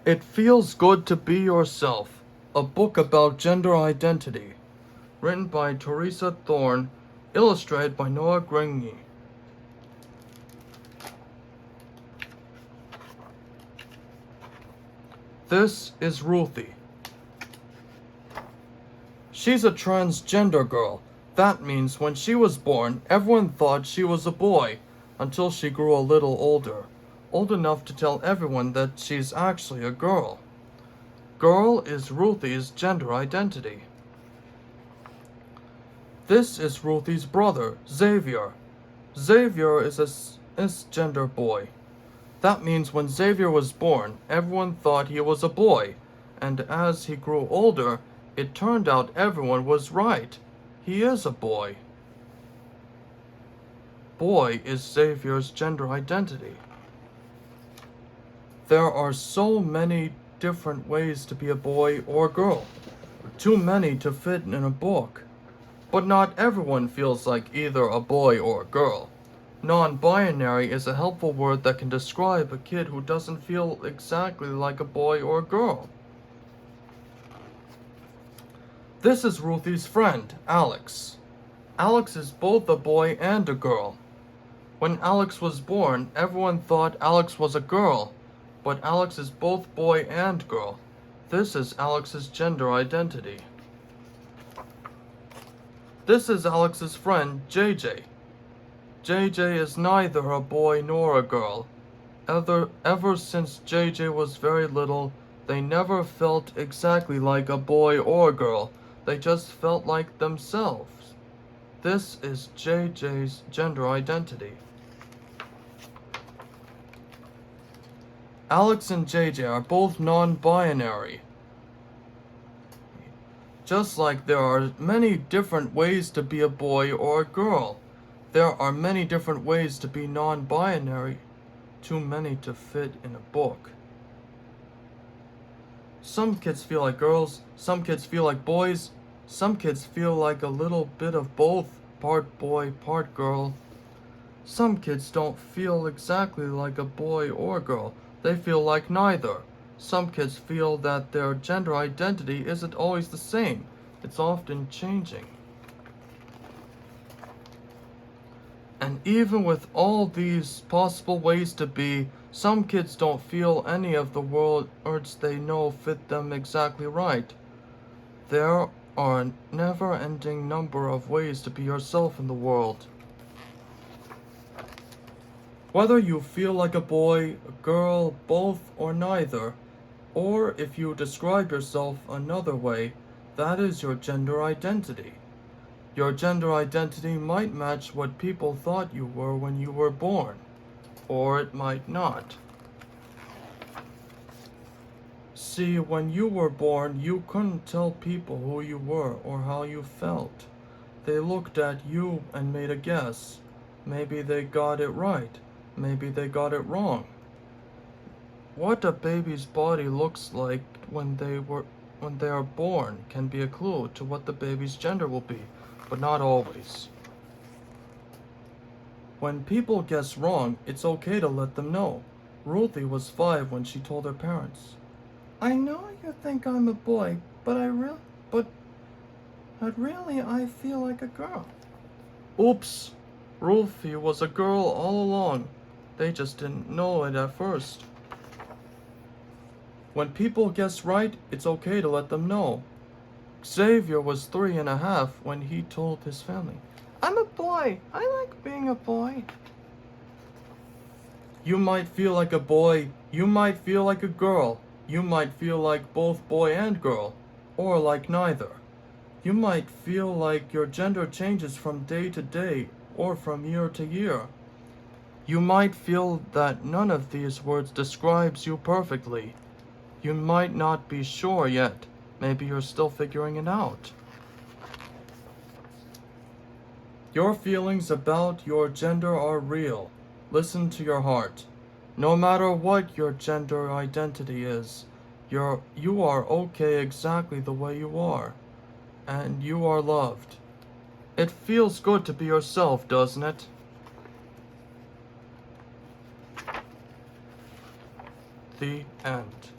It Feels Good to Be Yourself, a book about gender identity, written by Teresa Thorne, illustrated by Noah Gringy. This is Ruthie. She's a transgender girl. That means when she was born, everyone thought she was a boy, until she grew a little older, old enough to tell everyone that she's actually a girl. Girl is Ruthie's gender identity. This is Ruthie's brother, Xavier. Xavier is a cisgender boy. That means when Xavier was born, everyone thought he was a boy, and as he grew older, it turned out everyone was right. He is a boy. Boy is Xavier's gender identity. There are so many different ways to be a boy or girl. Too many to fit in a book. But not everyone feels like either a boy or a girl. Non-binary is a helpful word that can describe a kid who doesn't feel exactly like a boy or a girl. This is Ruthie's friend, Alex. Alex is both a boy and a girl. When Alex was born, everyone thought Alex was a girl, but Alex is both boy and girl. This is Alex's gender identity. This is Alex's friend, JJ. JJ is neither a boy nor a girl. Ever since JJ was very little, they never felt exactly like a boy or a girl. They just felt like themselves. This is JJ's gender identity. Alex and JJ are both non-binary. Just like there are many different ways to be a boy or a girl, there are many different ways to be non-binary. Too many to fit in a book. Some kids feel like girls, some kids feel like boys, some kids feel like a little bit of both, part boy, part girl. Some kids don't feel exactly like a boy or girl, they feel like neither. Some kids feel that their gender identity isn't always the same, it's often changing. And even with all these possible ways to be, some kids don't feel any of the words they know fit them exactly right. There are a never-ending number of ways to be yourself in the world. Whether you feel like a boy, a girl, both, or neither, or if you describe yourself another way, that is your gender identity. Your gender identity might match what people thought you were when you were born, or it might not. See, when you were born, you couldn't tell people who you were or how you felt. They looked at you and made a guess. Maybe they got it right, maybe they got it wrong. What a baby's body looks like when they are born can be a clue to what the baby's gender will be, but not always. When people guess wrong, it's okay to let them know. Ruthie was 5 when she told her parents, "I know you think I'm a boy, but really I feel like a girl." Oops, Ruthie was a girl all along. They just didn't know it at first. When people guess right, it's okay to let them know. Xavier was 3.5 when he told his family, "I'm a boy. I like being a boy." You might feel like a boy, you might feel like a girl, you might feel like both boy and girl, or like neither. You might feel like your gender changes from day to day or from year to year. You might feel that none of these words describes you perfectly. You might not be sure yet. Maybe you're still figuring it out. Your feelings about your gender are real. Listen to your heart. No matter what your gender identity is, you are okay exactly the way you are. And you are loved. It feels good to be yourself, doesn't it? The end.